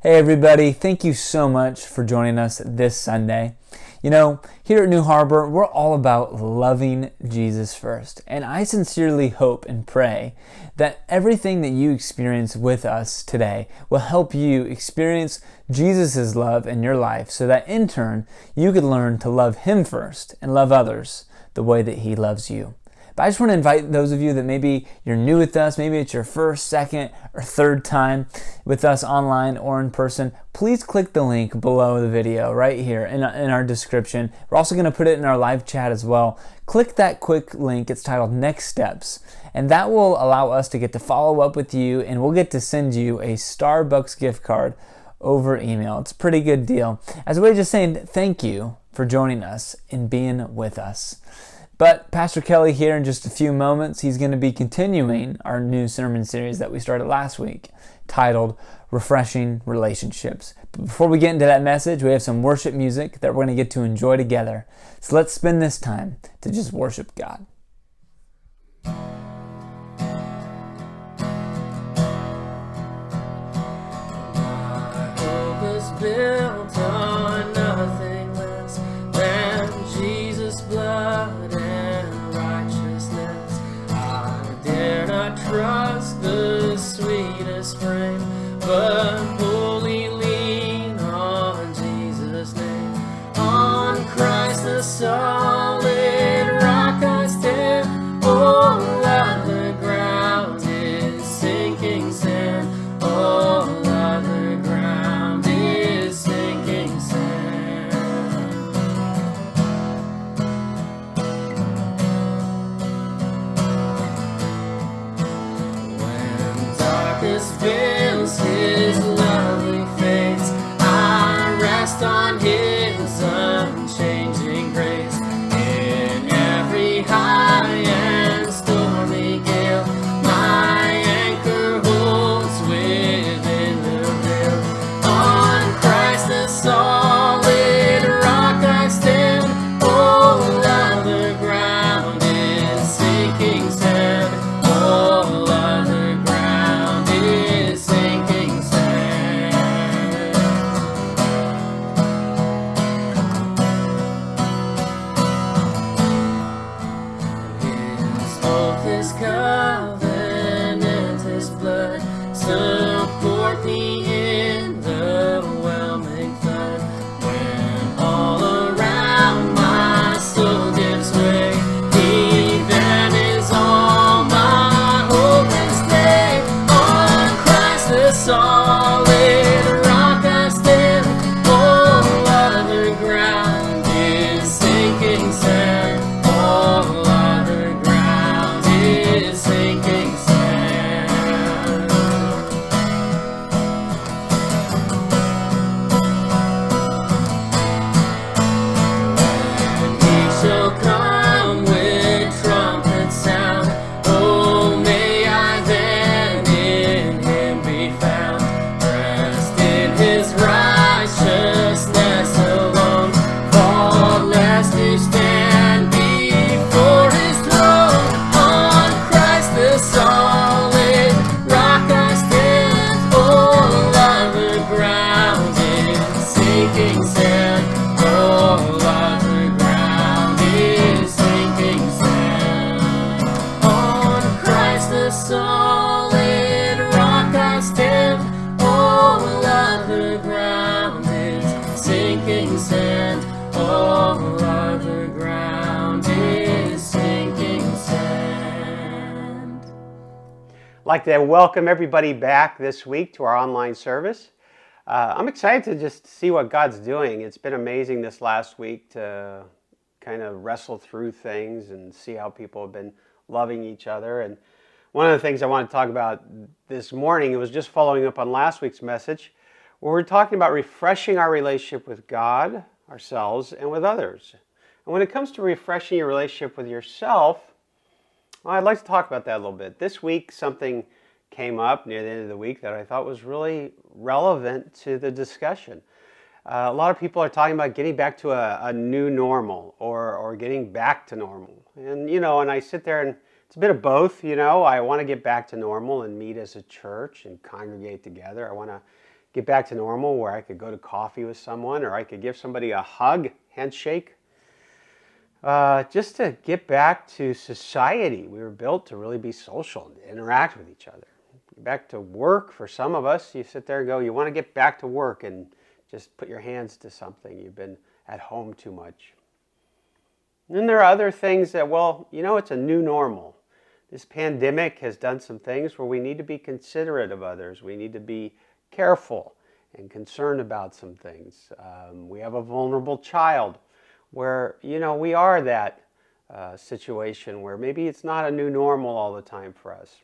Hey everybody, thank you so much for joining us this Sunday. You know, here at New Harbor, we're all about loving Jesus first. And I sincerely hope and pray that everything that you experience with us today will help you experience Jesus' love in your life so that in turn, you could learn to love Him first and love others the way that He loves you. But I just want to invite those of you that maybe you're new with us, maybe it's your first, second, or third time with us online or in person, please click the link below the video right here in our description. We're also going to put it in our live chat as well. Click that quick link. It's titled Next Steps, and that will allow us to get to follow up with you, and we'll get to send you a Starbucks gift card over email. It's a pretty good deal. As a way of just saying thank you for joining us and being with us. But Pastor Kelly here in just a few moments, he's going to be continuing our new sermon series that we started last week, titled Refreshing Relationships. But before we get into that message, we have some worship music that we're going to get to enjoy together. So let's spend this time to just worship God. My hope is built on nothing less than Jesus' blood. Trust the sweetest frame, but wholly lean on Jesus' name. On Christ the solid rock I stand. All other ground is sinking sand. All other ground is sinking sand. Fills His lovely face, I rest on His unchanging grace. In every high and stormy gale, my anchor holds within the veil. On Christ the solid rock I stand. All other ground is sinking sand. All other ground is sinking sand. His oath, His covenant, His blood support me in the whelming flood. When all around my soul gives way, He then is all my hope and stay. On Christ the solid rock I stand. All other ground is sinking sand. All other ground is sinking sand. And He shall come with trumpet sound. Oh, may I then in Him be found, dressed in His righteousness alone, faultless to stand before His throne. On Christ the solid rock I stand. All other ground is sinking sand. All other ground is sinking sand. On Christ the solid rock I stand. All other ground is sinking sand. All other ground is sinking sand. I'd like to welcome everybody back this week to our online service. I'm excited to just see what God's doing. It's been amazing this last week to kind of wrestle through things and see how people have been loving each other. And one of the things I want to talk about this morning, it was just following up on last week's message, where we're talking about refreshing our relationship with God, ourselves, and with others. And when it comes to refreshing your relationship with yourself, well, I'd like to talk about that a little bit. This week, something came up near the end of the week that I thought was really relevant to the discussion. A lot of people are talking about getting back to a new normal or getting back to normal. And, and I sit there and it's a bit of both, I want to get back to normal and meet as a church and congregate together. I want to get back to normal where I could go to coffee with someone or I could give somebody a hug, handshake. Just to get back to society. We were built to really be social and interact with each other. Back to work, for some of us, you sit there and go, you want to get back to work and just put your hands to something. You've been at home too much. And then there are other things that, well, it's a new normal. This pandemic has done some things where we need to be considerate of others. We need to be careful and concerned about some things. We have a vulnerable child where, we are that situation where maybe it's not a new normal all the time for us.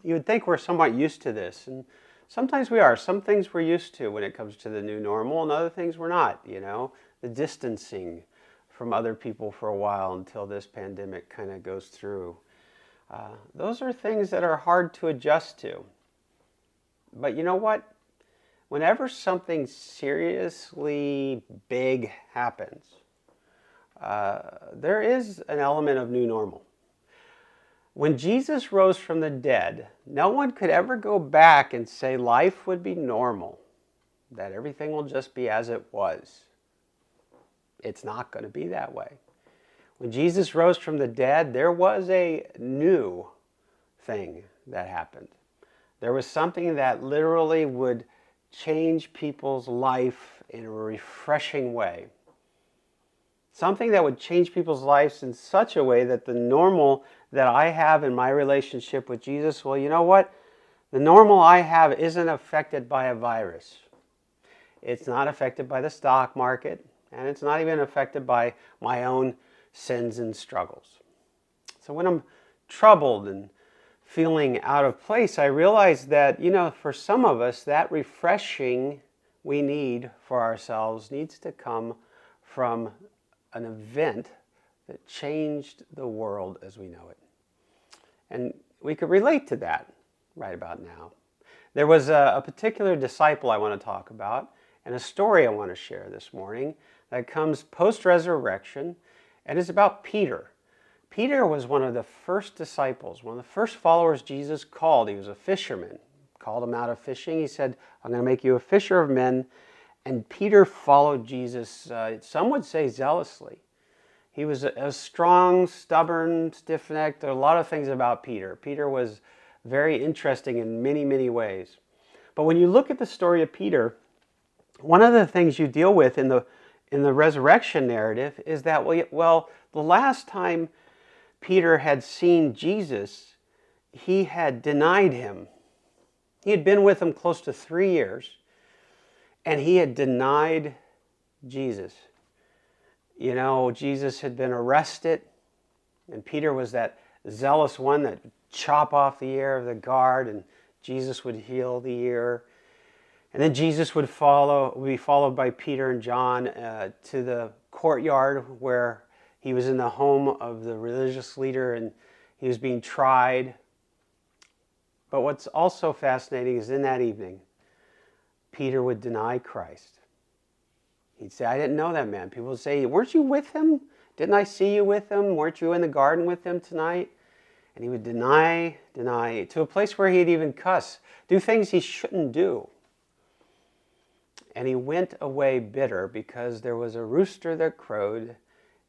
You would think we're somewhat used to this, and sometimes we are. Some things we're used to when it comes to the new normal, and other things we're not, the distancing from other people for a while until this pandemic kind of goes through. Those are things that are hard to adjust to. But you know what? Whenever something seriously big happens, there is an element of new normal. When Jesus rose from the dead, no one could ever go back and say life would be normal, that everything will just be as it was. It's not going to be that way. When Jesus rose from the dead, there was a new thing that happened. There was something that literally would change people's life in a refreshing way. Something that would change people's lives in such a way that the normal that I have in my relationship with Jesus, well, you know what? The normal I have isn't affected by a virus. It's not affected by the stock market, and it's not even affected by my own sins and struggles. So when I'm troubled and feeling out of place, I realize that, for some of us, that refreshing we need for ourselves needs to come from an event that changed the world as we know it. And we could relate to that right about now. There was a particular disciple I want to talk about and a story I want to share this morning that comes post-resurrection, and it's about Peter. Peter was one of the first disciples, one of the first followers Jesus called. He was a fisherman, called him out of fishing. He said, I'm going to make you a fisher of men. And Peter followed Jesus, some would say zealously. He was a strong, stubborn, stiff-necked. There are a lot of things about Peter. Peter was very interesting in many, many ways. But when you look at the story of Peter, one of the things you deal with in the resurrection narrative is that, well, the last time Peter had seen Jesus, he had denied him. He had been with him close to 3 years, and he had denied Jesus. Jesus had been arrested, and Peter was that zealous one that would chop off the ear of the guard, and Jesus would heal the ear. And then Jesus would be followed by Peter and John to the courtyard where he was in the home of the religious leader and he was being tried. But what's also fascinating is in that evening, Peter would deny Christ. He'd say, I didn't know that man. People would say, weren't you with him? Didn't I see you with him? Weren't you in the garden with him tonight? And he would deny, to a place where he'd even cuss, do things he shouldn't do. And he went away bitter because there was a rooster that crowed,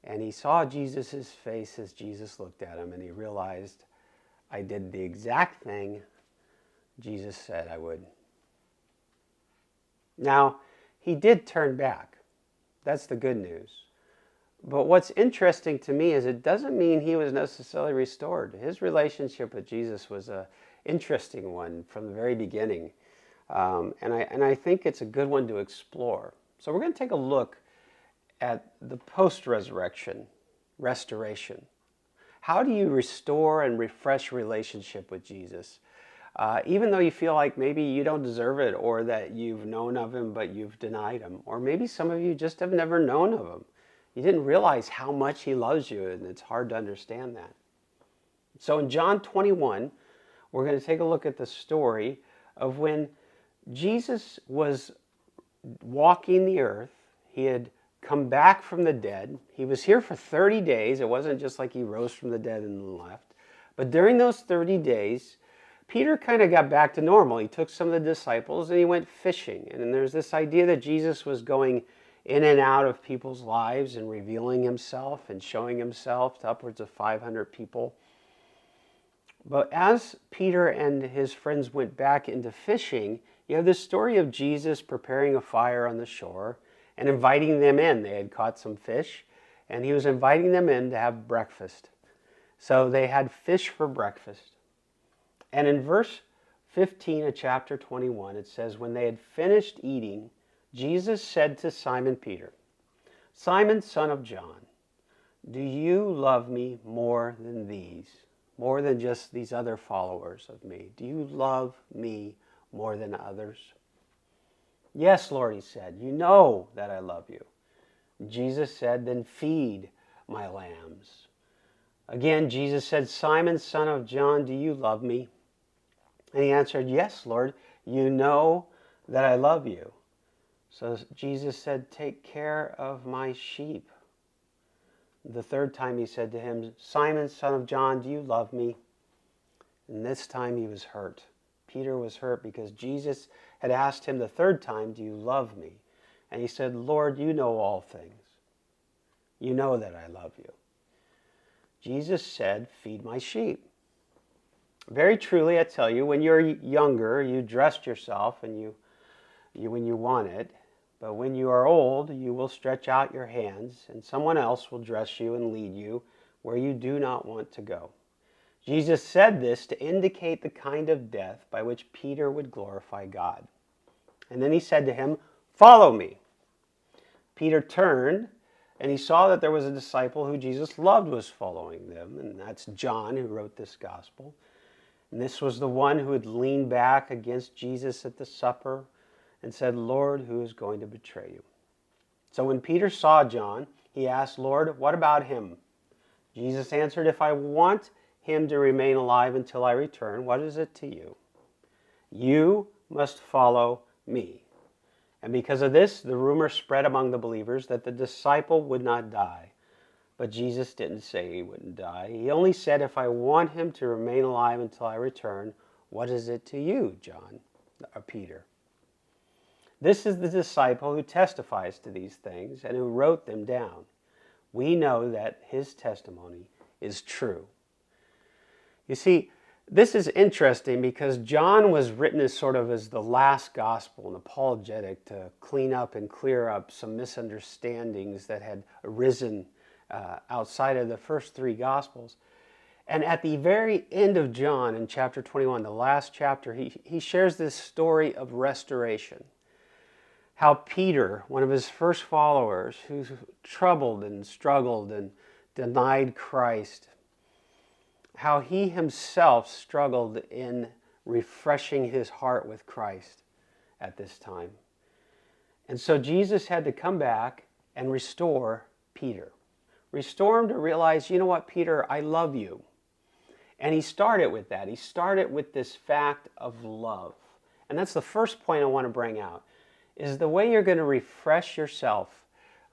and he saw Jesus' face as Jesus looked at him, and he realized, I did the exact thing Jesus said I would. Now, he did turn back. That's the good news. But what's interesting to me is it doesn't mean he was necessarily restored. His relationship with Jesus was an interesting one from the very beginning. And I think it's a good one to explore. So we're going to take a look at the post-resurrection restoration. How do you restore and refresh relationship with Jesus? Even though you feel like maybe you don't deserve it, or that you've known of him but you've denied him, or maybe some of you just have never known of him. You didn't realize how much he loves you, and it's hard to understand that. So in John 21, we're going to take a look at the story of when Jesus was walking the earth. He had come back from the dead. He was here for 30 days. It wasn't just like he rose from the dead and left. But during those 30 days, Peter kind of got back to normal. He took some of the disciples and he went fishing. And then there's this idea that Jesus was going in and out of people's lives and revealing himself and showing himself to upwards of 500 people. But as Peter and his friends went back into fishing, you have this story of Jesus preparing a fire on the shore and inviting them in. They had caught some fish, and he was inviting them in to have breakfast. So they had fish for breakfast. And in verse 15 of chapter 21, it says, when they had finished eating, Jesus said to Simon Peter, "Simon, son of John, do you love me more than these? More than just these other followers of me? Do you love me more than others?" "Yes, Lord," he said, "you know that I love you." Jesus said, "Then feed my lambs." Again, Jesus said, "Simon, son of John, do you love me?" And he answered, "Yes, Lord, you know that I love you." So Jesus said, "Take care of my sheep." The third time he said to him, "Simon, son of John, do you love me?" And this time he was hurt. Peter was hurt because Jesus had asked him the third time, "Do you love me?" And he said, "Lord, you know all things. You know that I love you." Jesus said, "Feed my sheep." Very truly, I tell you, when you're younger, you dressed yourself and when you want it. But when you are old, you will stretch out your hands, and someone else will dress you and lead you where you do not want to go. Jesus said this to indicate the kind of death by which Peter would glorify God. And then he said to him, "Follow me." Peter turned, and he saw that there was a disciple who Jesus loved was following them, and that's John, who wrote this gospel. And this was the one who had leaned back against Jesus at the supper and said, "Lord, who is going to betray you?" So when Peter saw John, he asked, "Lord, what about him?" Jesus answered, "If I want him to remain alive until I return, what is it to you? You must follow me." And because of this, the rumor spread among the believers that the disciple would not die. But Jesus didn't say he wouldn't die. He only said, "If I want him to remain alive until I return, what is it to you, John or Peter?" This is the disciple who testifies to these things and who wrote them down. We know that his testimony is true. You see, this is interesting because John was written as sort of as the last gospel, an apologetic to clean up and clear up some misunderstandings that had arisen outside of the first three gospels. And at the very end of John, in chapter 21, the last chapter, he shares this story of restoration. How Peter, one of his first followers, who troubled and struggled and denied Christ, how he himself struggled in refreshing his heart with Christ at this time. And so Jesus had to come back and restore Peter. Restore him to realize, you know what, Peter, I love you. And he started with that. He started with this fact of love. And that's the first point I want to bring out, is the way you're going to refresh yourself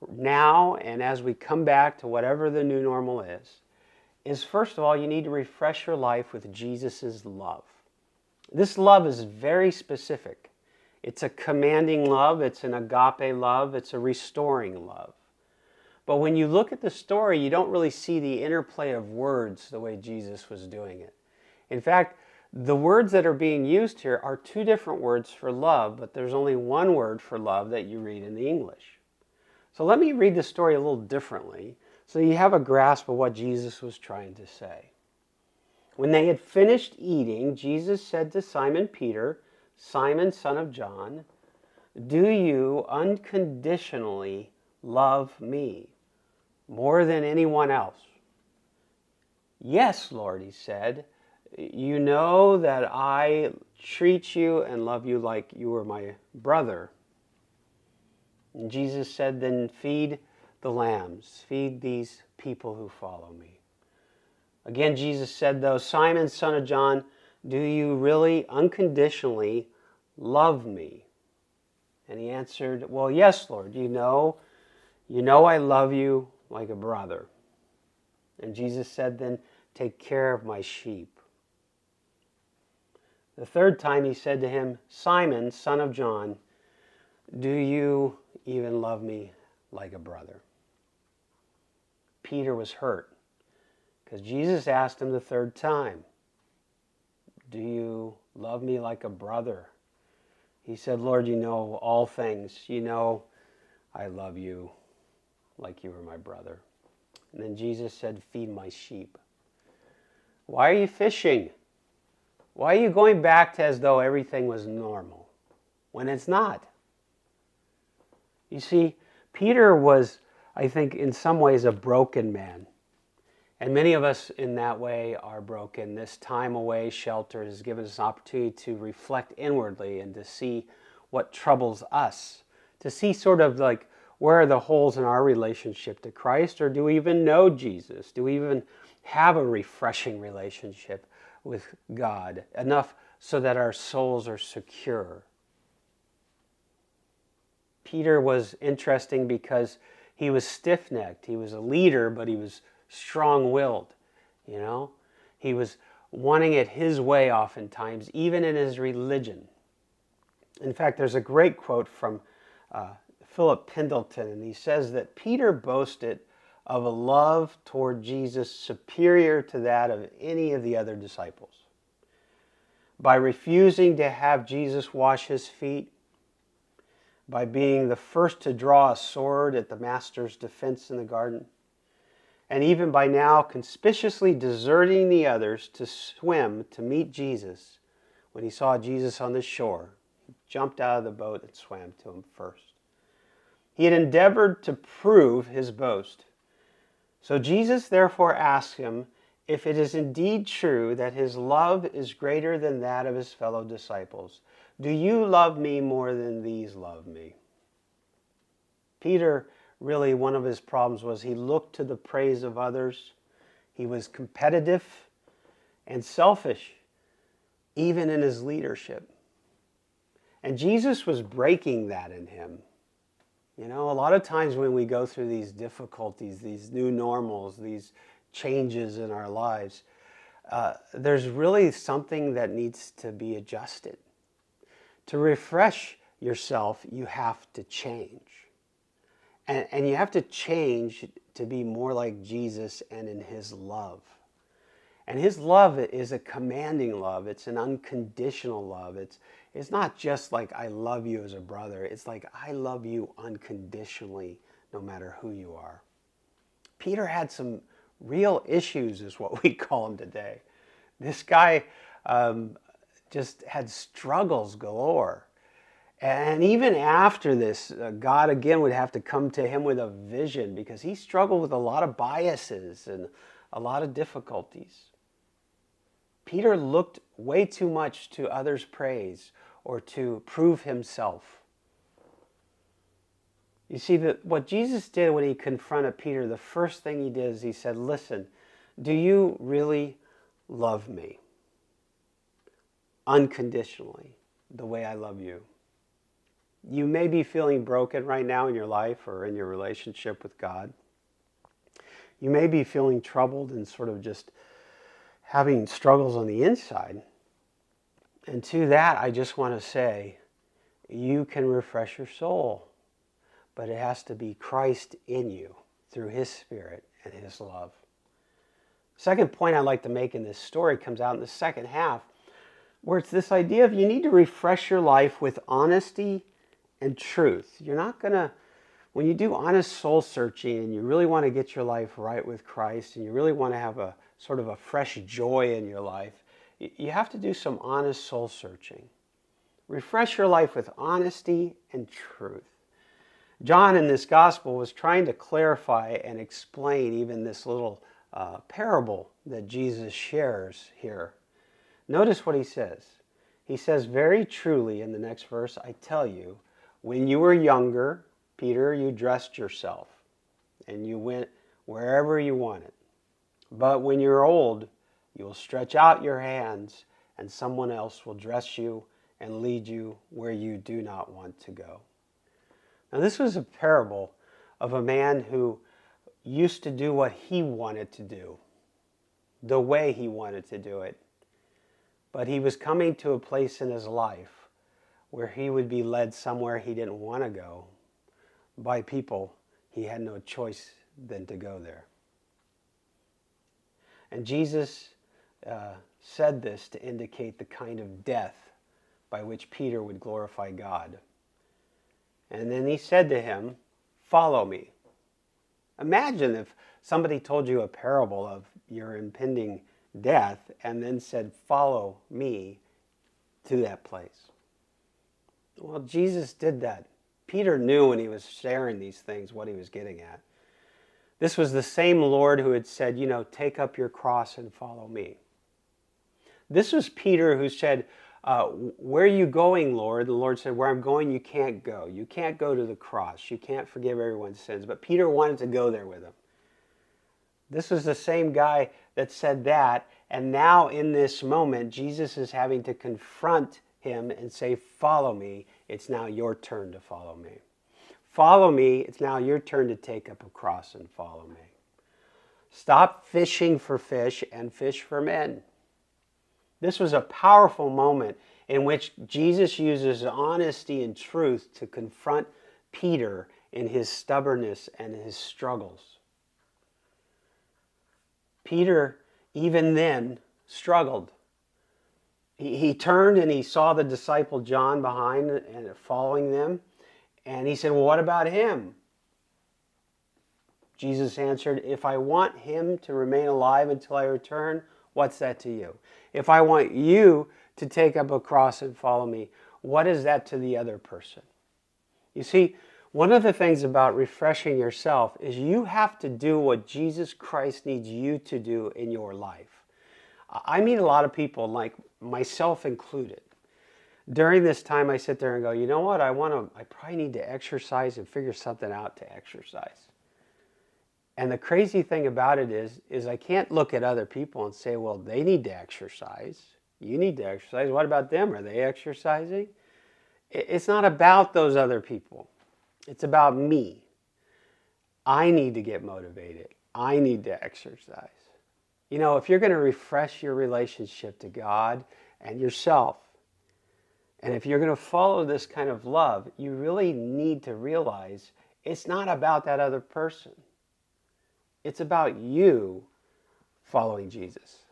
now and as we come back to whatever the new normal is first of all, you need to refresh your life with Jesus' love. This love is very specific. It's a commanding love. It's an agape love. It's a restoring love. But when you look at the story, you don't really see the interplay of words the way Jesus was doing it. In fact, the words that are being used here are two different words for love, but there's only one word for love that you read in the English. So let me read the story a little differently so you have a grasp of what Jesus was trying to say. When they had finished eating, Jesus said to Simon Peter, "Simon, son of John, do you unconditionally love me more than anyone else?" "Yes, Lord," he said. "You know that I treat you and love you like you were my brother." And Jesus said, "Then feed the lambs. Feed these people who follow me." Again, Jesus said, though, "Simon, son of John, do you really unconditionally love me?" And he answered, "Well, yes, Lord, you know I love you like a brother." And Jesus said, "Then take care of my sheep." The third time he said to him, Simon, son of John, do you even love me like a brother? Peter was hurt because Jesus asked him the third time, do you love me like a brother? He said, Lord, you know all things. You know I love you like you were my brother. And then Jesus said, feed my sheep. Why are you fishing? Why are you going back to as though everything was normal when it's not? You see, Peter was, I think, in some ways a broken man. And many of us in that way are broken. This time away shelter has given us an opportunity to reflect inwardly and to see what troubles us, to see sort of like where are the holes in our relationship to Christ, or do we even know Jesus? Do we even have a refreshing relationship with God, enough so that our souls are secure? Peter was interesting because he was stiff-necked. He was a leader, but he was strong-willed, you know? He was wanting it his way oftentimes, even in his religion. In fact, there's a great quote from Philip Pendleton, and he says that Peter boasted of a love toward Jesus superior to that of any of the other disciples. By refusing to have Jesus wash his feet, by being the first to draw a sword at the master's defense in the garden, and even by now conspicuously deserting the others to swim to meet Jesus. When he saw Jesus on the shore, he jumped out of the boat and swam to him first. He had endeavored to prove his boast. So Jesus therefore asked him if it is indeed true that his love is greater than that of his fellow disciples. Do you love me more than these love me? Peter, really one of his problems was he looked to the praise of others. He was competitive and selfish, even in his leadership. And Jesus was breaking that in him. You know, a lot of times when we go through these difficulties, these new normals, these changes in our lives, there's really something that needs to be adjusted. To refresh yourself, you have to change. And you have to change to be more like Jesus and in his love. And his love is a commanding love. It's an unconditional love. It's not just like I love you as a brother. It's like I love you unconditionally no matter who you are. Peter had some real issues is what we call them today. This guy just had struggles galore. And even after this, God again would have to come to him with a vision because he struggled with a lot of biases and a lot of difficulties. Peter looked way too much to others' praise or to prove himself. You see, that what Jesus did when he confronted Peter, the first thing he did is he said, listen, do you really love me unconditionally the way I love you? You may be feeling broken right now in your life or in your relationship with God. You may be feeling troubled and sort of just having struggles on the inside. And to that, I just want to say, you can refresh your soul, but it has to be Christ in you through his Spirit and his love. Second point I'd like to make in this story comes out in the second half, where it's this idea of you need to refresh your life with honesty and truth. You're not going to, when you do honest soul searching and you really want to get your life right with Christ and you really want to have a sort of a fresh joy in your life, you have to do some honest soul searching. Refresh your life with honesty and truth. John in this gospel was trying to clarify and explain even this little parable that Jesus shares here. Notice what he says. He says, very truly in the next verse, I tell you, when you were younger, Peter, you dressed yourself and you went wherever you wanted. But when you're old, you will stretch out your hands and someone else will dress you and lead you where you do not want to go. Now this was a parable of a man who used to do what he wanted to do, the way he wanted to do it. but he was coming to a place in his life where he would be led somewhere he didn't want to go by people he had no choice than to go there. And Jesus said this to indicate the kind of death by which Peter would glorify God. And then he said to him, "Follow me." Imagine if somebody told you a parable of your impending death and then said, "Follow me to that place." Well, Jesus did that. Peter knew when he was sharing these things what he was getting at. This was the same Lord who had said, "Take up your cross and follow me." This was Peter who said, "Where are you going, Lord?" The Lord said, "Where I'm going, you can't go. You can't go to the cross. You can't forgive everyone's sins." But Peter wanted to go there with him. This was the same guy that said that, and now in this moment, Jesus is having to confront him and say, "Follow me. It's now your turn to follow me. Follow me. It's now your turn to take up a cross and follow me. Stop fishing for fish and fish for men." This was a powerful moment in which Jesus uses honesty and truth to confront Peter in his stubbornness and his struggles. Peter, even then, struggled. He turned and he saw the disciple John behind and following them. And he said, "Well, what about him?" Jesus answered, "If I want him to remain alive until I return, what's that to you? If I want you to take up a cross and follow me, what is that to the other person?" You see, one of the things about refreshing yourself is you have to do what Jesus Christ needs you to do in your life. I meet a lot of people, like myself included. During this time, I sit there and go, "You know what? I probably need to exercise and figure something out to exercise." And the crazy thing about it is I can't look at other people and say, "Well, they need to exercise. You need to exercise. What about them? Are they exercising?" It's not about those other people. It's about me. I need to get motivated. I need to exercise. If you're going to refresh your relationship to God and yourself, and if you're going to follow this kind of love, you really need to realize it's not about that other person. It's about you following Jesus.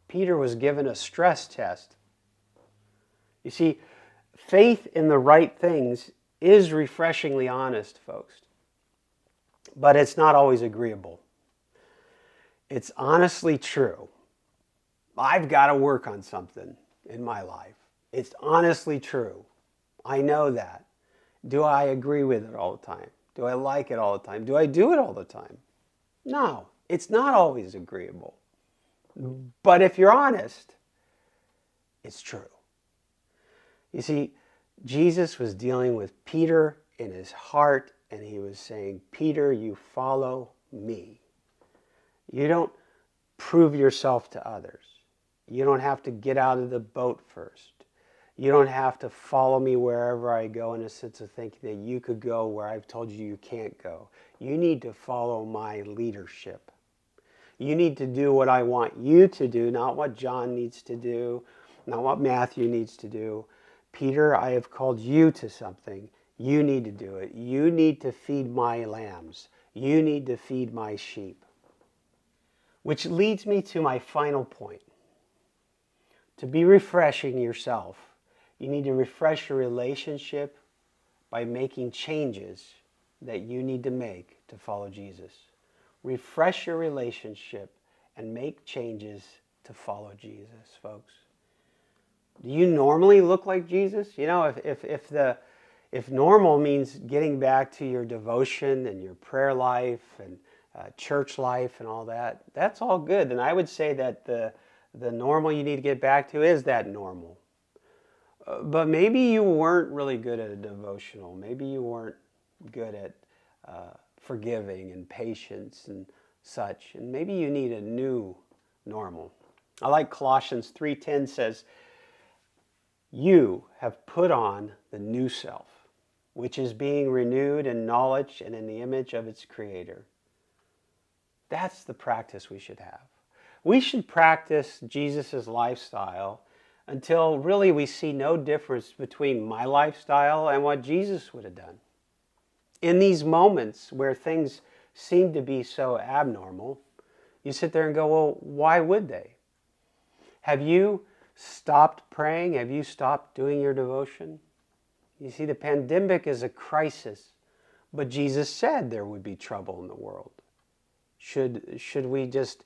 Peter was given a stress test. You see, faith in the right things is refreshingly honest, folks. But it's not always agreeable. It's honestly true. I've got to work on something in my life. It's honestly true. I know that. Do I agree with it all the time? Do I like it all the time? Do I do it all the time? No, it's not always agreeable. But if you're honest, it's true. You see, Jesus was dealing with Peter in his heart, and he was saying, "Peter, you follow me. You don't prove yourself to others. You don't have to get out of the boat first. You don't have to follow me wherever I go in a sense of thinking that you could go where I've told you you can't go. You need to follow my leadership. You need to do what I want you to do, not what John needs to do, not what Matthew needs to do. Peter, I have called you to something. You need to do it. You need to feed my lambs. You need to feed my sheep." Which leads me to my final point. To be refreshing yourself, you need to refresh your relationship by making changes that you need to make to follow Jesus. Refresh your relationship and make changes to follow Jesus, folks. Do you normally look like Jesus? If normal means getting back to your devotion and your prayer life and church life and all that, that's all good. And I would say that the normal you need to get back to is that normal. But maybe you weren't really good at a devotional. Maybe you weren't good at forgiving and patience and such. And maybe you need a new normal. I like Colossians 3:10 says, "You have put on the new self, which is being renewed in knowledge and in the image of its creator." That's the practice we should have. We should practice Jesus' lifestyle until really we see no difference between my lifestyle and what Jesus would have done. In these moments where things seem to be so abnormal, you sit there and go, well, why would they? Have you stopped praying? Have you stopped doing your devotion? You see, the pandemic is a crisis, but Jesus said there would be trouble in the world. Should we just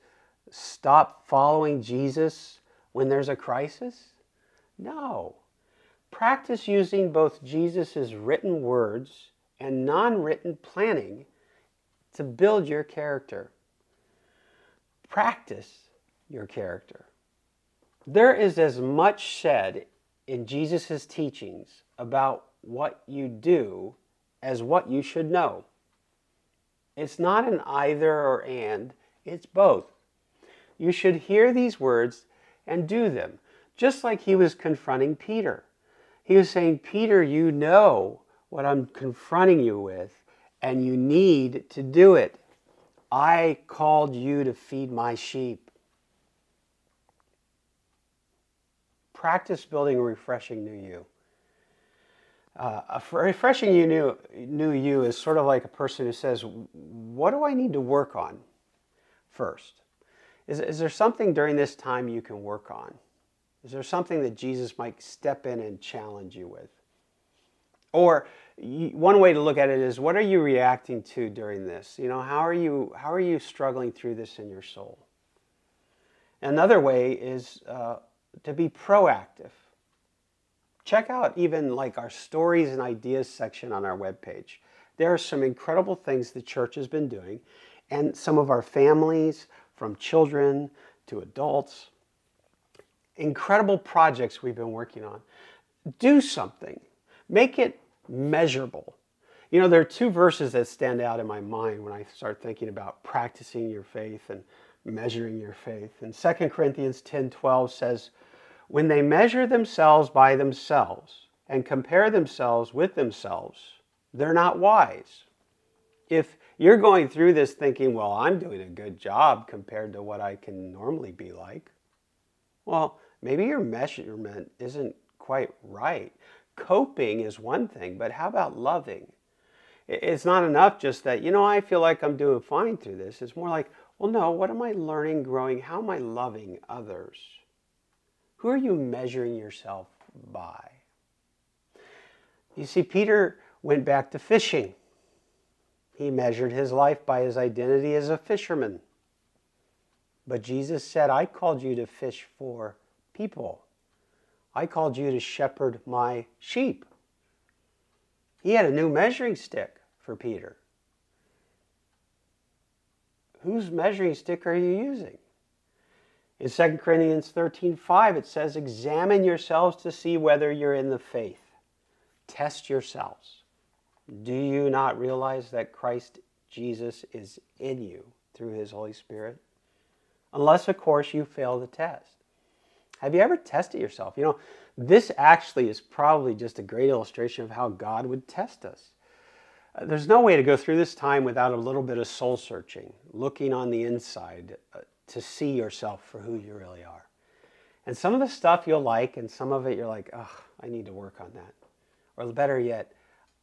stop following Jesus when there's a crisis? No. Practice using both Jesus' written words and non-written planning to build your character. Practice your character. There is as much said in Jesus' teachings about what you do as what you should know. It's not an either or and, it's both. You should hear these words and do them, just like he was confronting Peter. He was saying, Peter, you know what I'm confronting you with, and you need to do it. I called you to feed my sheep. Practice building a refreshing new you. A refreshing new you is sort of like a person who says, what do I need to work on first? Is there something during this time you can work on? Is there something that Jesus might step in and challenge you with? Or one way to look at it is, what are you reacting to during this? How are you struggling through this in your soul? Another way is to be proactive. Check out even like our stories and ideas section on our webpage. There are some incredible things the church has been doing, and some of our families, from children to adults, incredible projects we've been working on. Do something. Make it measurable. There are two verses that stand out in my mind when I start thinking about practicing your faith and measuring your faith. And 2 Corinthians 10:12 says, when they measure themselves by themselves and compare themselves with themselves, they're not wise. If you're going through this thinking, well, I'm doing a good job compared to what I can normally be like, well, maybe your measurement isn't quite right. Coping is one thing, but how about loving? It's not enough just that, I feel like I'm doing fine through this. It's more like, well, no, what am I learning, growing? How am I loving others? Who are you measuring yourself by? You see, Peter went back to fishing. He measured his life by his identity as a fisherman. But Jesus said, I called you to fish for people. I called you to shepherd my sheep. He had a new measuring stick for Peter. Whose measuring stick are you using? In 2 Corinthians 13:5, it says, examine yourselves to see whether you're in the faith. Test yourselves. Do you not realize that Christ Jesus is in you through his Holy Spirit? Unless, of course, you fail the test. Have you ever tested yourself? This actually is probably just a great illustration of how God would test us. There's no way to go through this time without a little bit of soul searching, looking on the inside to see yourself for who you really are. And some of the stuff you'll like, and some of it you're like, I need to work on that. Or better yet,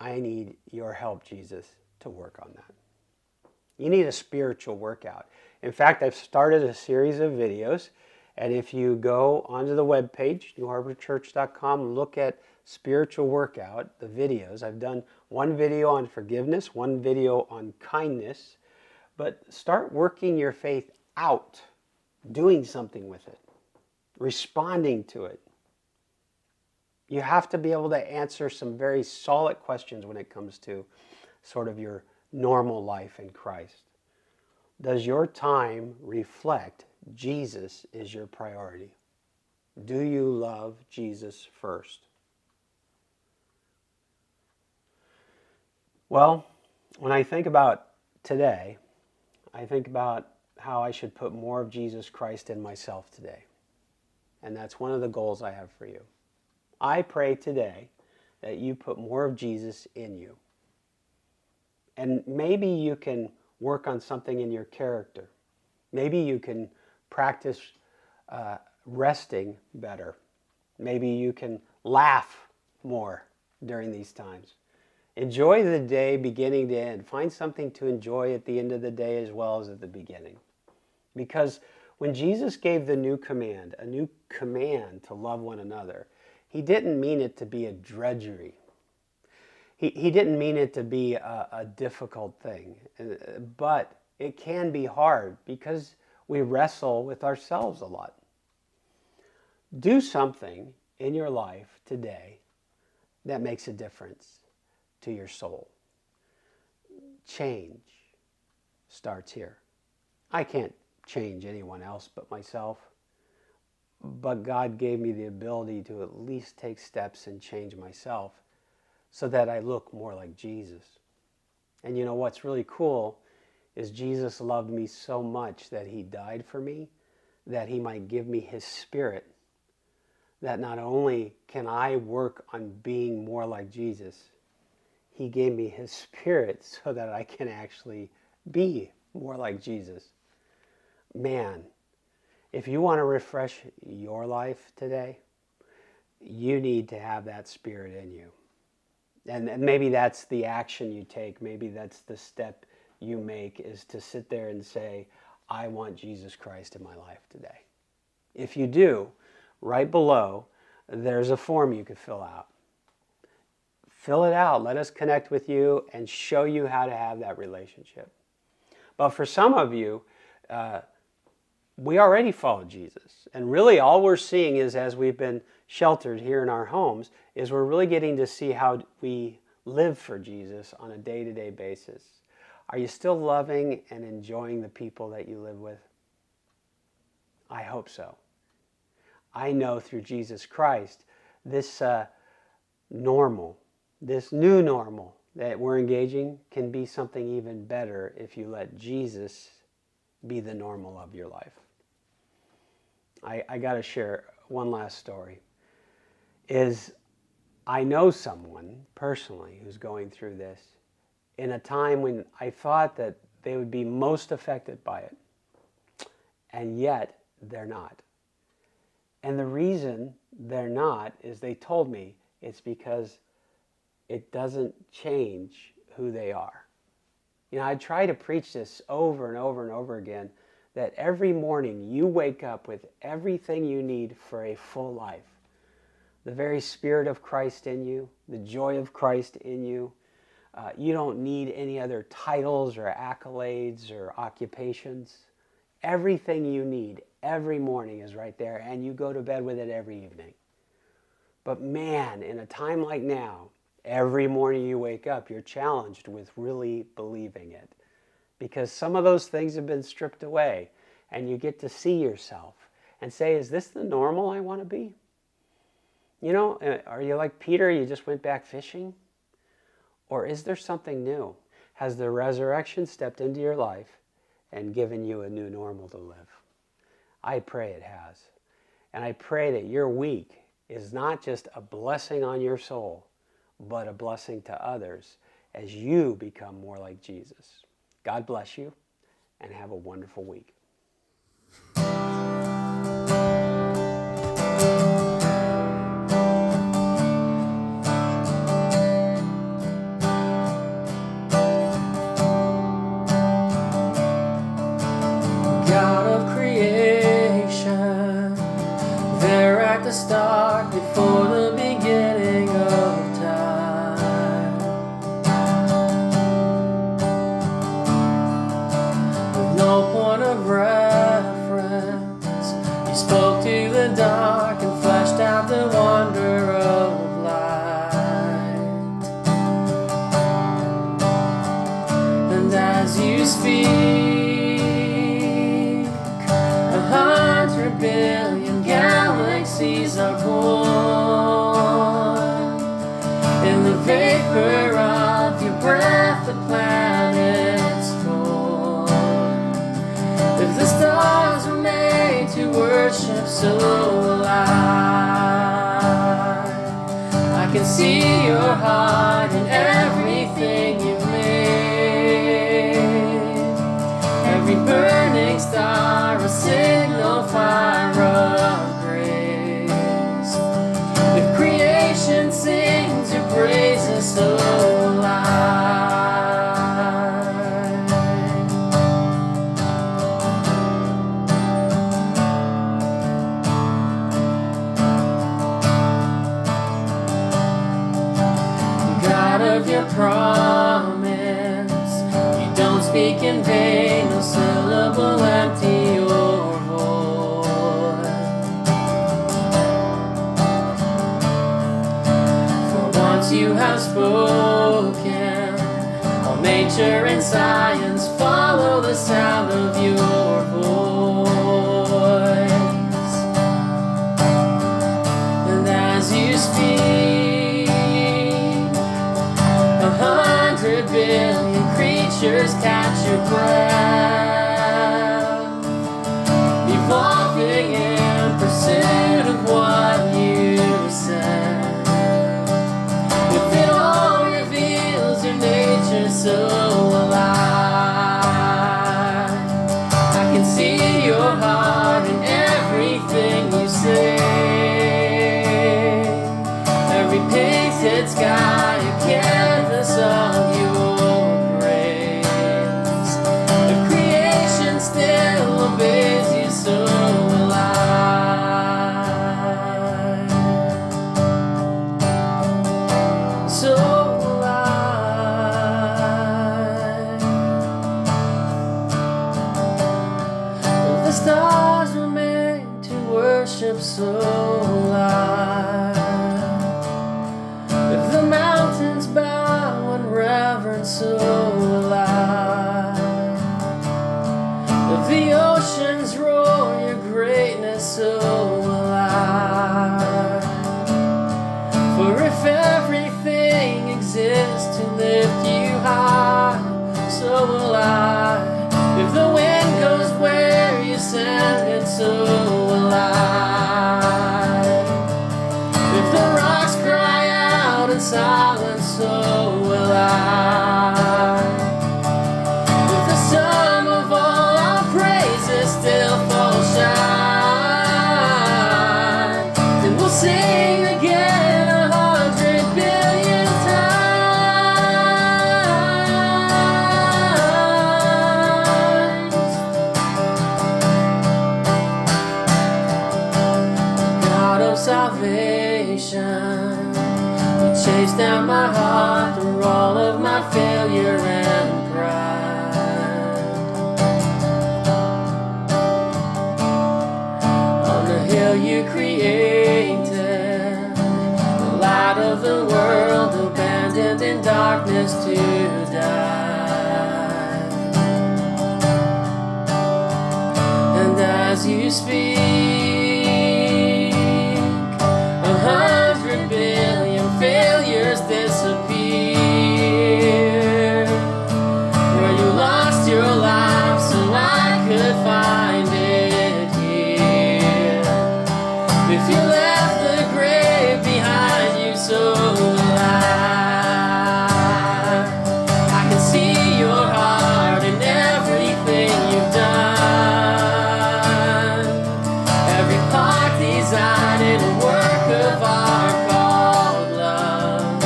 I need your help, Jesus, to work on that. You need a spiritual workout. In fact, I've started a series of videos, and if you go onto the webpage, newharborchurch.com, look at spiritual workout, the videos. I've done one video on forgiveness, one video on kindness, but start working your faith out, doing something with it, responding to it. You have to be able to answer some very solid questions when it comes to sort of your normal life in Christ. Does your time reflect Jesus is your priority? Do you love Jesus first? Well, when I think about today, I think about how I should put more of Jesus Christ in myself today. And that's one of the goals I have for you. I pray today that you put more of Jesus in you. And maybe you can work on something in your character. Maybe you can practice resting better. Maybe you can laugh more during these times. Enjoy the day beginning to end. Find something to enjoy at the end of the day as well as at the beginning. Because when Jesus gave the new command, a new command to love one another, he didn't mean it to be a drudgery. He didn't mean it to be a difficult thing. But it can be hard because we wrestle with ourselves a lot. Do something in your life today that makes a difference to your soul. Change starts here. I can't change anyone else but myself, but God gave me the ability to at least take steps and change myself so that I look more like Jesus. And you know what's really cool is Jesus loved me so much that he died for me, that he might give me his Spirit, that not only can I work on being more like Jesus, he gave me his Spirit so that I can actually be more like Jesus. Man, if you want to refresh your life today, you need to have that Spirit in you. And maybe that's the action you take. Maybe that's the step you make, is to sit there and say, I want Jesus Christ in my life today. If you do, right below, there's a form you could fill out. Fill it out. Let us connect with you and show you how to have that relationship. But for some of you, we already follow Jesus. And really all we're seeing is, as we've been sheltered here in our homes, is we're really getting to see how we live for Jesus on a day-to-day basis. Are you still loving and enjoying the people that you live with? I hope so. I know through Jesus Christ, this normal, this new normal that we're engaging can be something even better if you let Jesus be the normal of your life. I got to share one last story. I know someone personally who's going through this in a time when I thought that they would be most affected by it, and yet they're not. And the reason they're not is, they told me, it's because it doesn't change who they are. You know, I try to preach this over and over and over again, that every morning you wake up with everything you need for a full life. The very Spirit of Christ in you, the joy of Christ in you. You don't need any other titles or accolades or occupations. Everything you need every morning is right there, and you go to bed with it every evening. But man, in a time like now, every morning you wake up, you're challenged with really believing it. Because some of those things have been stripped away, and you get to see yourself and say, is this the normal I want to be? You know, are you like Peter, you just went back fishing? Or is there something new? Has the resurrection stepped into your life and given you a new normal to live? I pray it has. And I pray that your week is not just a blessing on your soul, but a blessing to others as you become more like Jesus. God bless you, and have a wonderful week. God of creation, there at the start, before the beginning of time, with no point of reference, you spoke to the dark and fleshed out the wonder of light. And as you speak, 100 billion galaxies are born. In the vapor of your breath, the planets form. If the stars were made to worship, so will I can see your heart in everything you've made. Every burning star, a signal fire of grace. If creation sings your praises so loud, God of your promise, you don't speak in vain, no syllable empty or void. For once you have spoken, all nature and science follow the sound of your voice. And as you speak, 100 billion creatures catch your breath, evolving in pursuit of what you said. If it all reveals your nature so alive, I can see your heart in everything you say. Every painted sky, a canvas of your grace. If creation still obeys you so alive, so alive. If the stars were made to worship so alive, if the mountains bow in reverence so alive, if the oceans roar your greatness so alive, for if everything exists to lift you high, so alive, if the wind goes where you send it, so alive, if the rocks cry out in silence, so alive, if the sum of all our praises still falls shine, then we'll sing again 100 billion times. God of salvation, you chase down my heart through all of my failure and pride. On the hill you created, the light of the world, abandoned in darkness to die. And as you speak, 100 billion failures disappear. Where you lost your life so I could find it here. If you left the grave behind you so alive, I can see your heart in everything you've done. Every part designed in a work of art called love.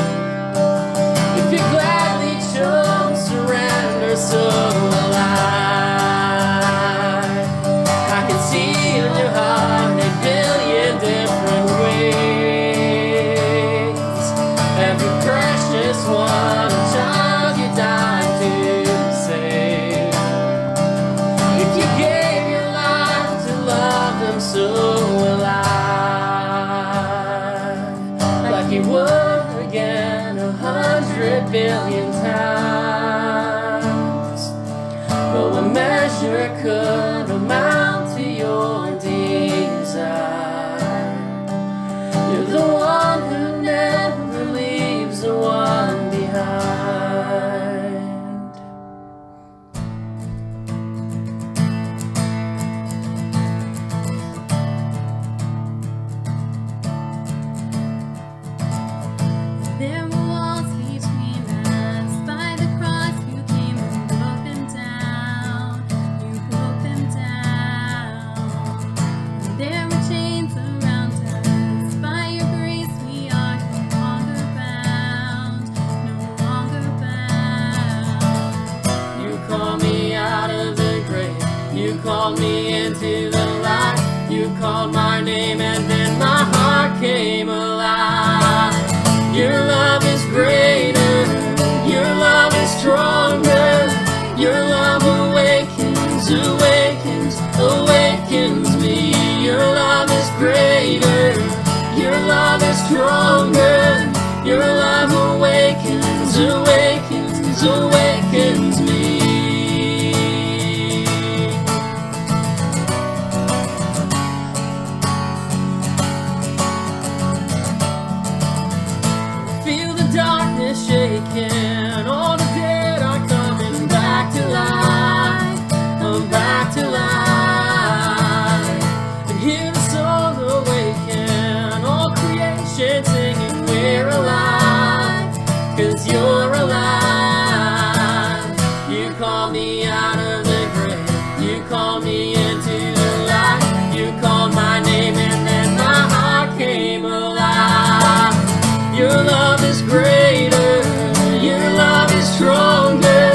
If you gladly chose surrender so alive, I can see in your heart a billion different ways. Every precious one, a child you died to save. If you gave your life to love them so alive, like you would again 100 billion times. But what measure could amount to your desire? You're the one who never leaves the one behind. There were walls between us. By the cross you came and broke them down. You broke them into the light. You called my name and then my heart came alive. Your love is greater, your love is stronger. Your love awakens, awakens, awakens me. Your love is greater, your love is stronger. Your love awakens, awakens, awakens me. Feel the darkness shaking, all the dead are coming back to life, come back to life. And hear the song awaken, all creation singing, we're alive, 'cause you're alive. You call me out of the grave, you call me into the light. You called my name and then my heart came alive. Your love is greater, your love is stronger.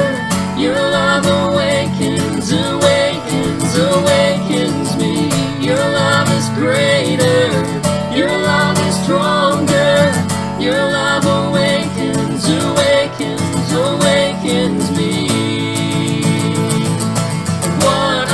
Your love awakens, awakens, awakens me. Your love is greater, your love is stronger. Your love awakens, awakens, awakens me. What a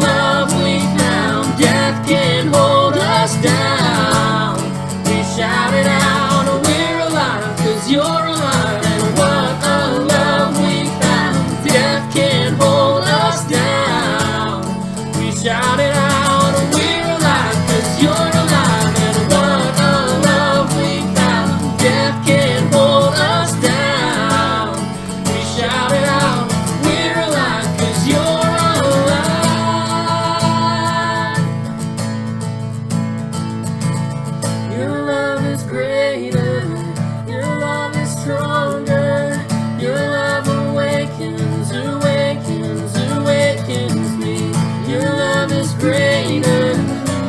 love we found, death can't hold us down. We shout it out, we're alive, 'cause you're alive. And what a love we found, death can't hold us down. We shout it out, we're alive, 'cause you're alive. And what a love we found, death can't hold us down. We shout it out, we're alive, 'cause you're alive. Your love is greater, your love is stronger. Your love awakens, awakens, awakens me. Your love is greater,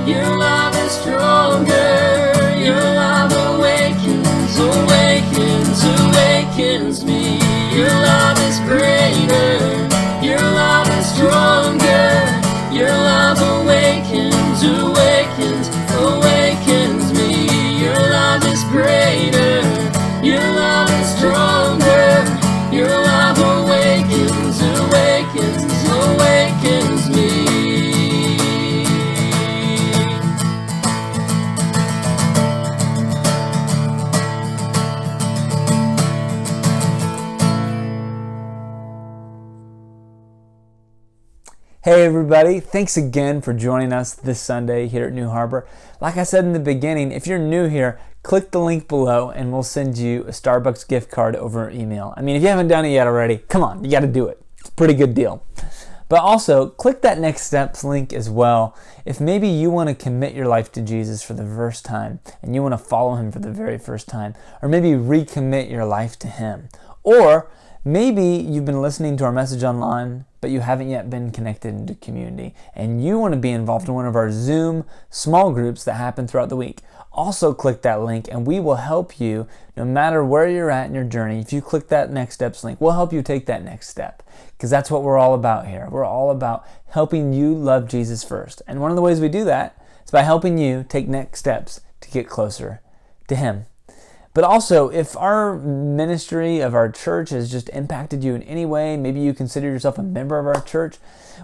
your love is stronger. Your love awakens, awakens, awakens me. Your love is greater, your love is stronger. Your love awakens, awakens, awakens me. Your love is greater, your love is stronger. Your love awakens, awakens, awakens me. Hey everybody, thanks again for joining us this Sunday here at New Harbor. Like I said in the beginning, if you're new here, click the link below and we'll send you a Starbucks gift card over email. I mean, if you haven't done it yet already, come on, you got to do it. It's a pretty good deal. But also, click that Next Steps link as well if maybe you want to commit your life to Jesus for the first time and you want to follow him for the very first time, or maybe recommit your life to him. Or maybe you've been listening to our message online, but you haven't yet been connected into community, and you want to be involved in one of our Zoom small groups that happen throughout the week. Also click that link and we will help you no matter where you're at in your journey. If you click that Next Steps link, we'll help you take that next step, because that's what we're all about here. We're all about helping you love Jesus first. And one of the ways we do that is by helping you take next steps to get closer to him. But also, if our ministry of our church has just impacted you in any way, maybe you consider yourself a member of our church,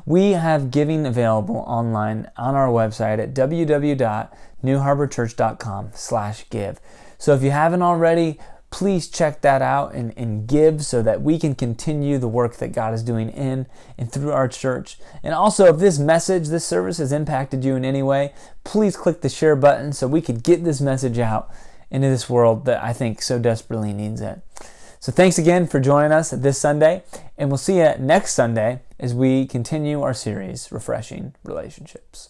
we have giving available online on our website at www.newharborchurch.com/give. So if you haven't already, please check that out and give so that we can continue the work that God is doing in and through our church. And also, if this message, this service has impacted you in any way, please click the share button so we could get this message out into this world that I think so desperately needs it. So thanks again for joining us this Sunday, and we'll see you next Sunday as we continue our series, Refreshing Relationships.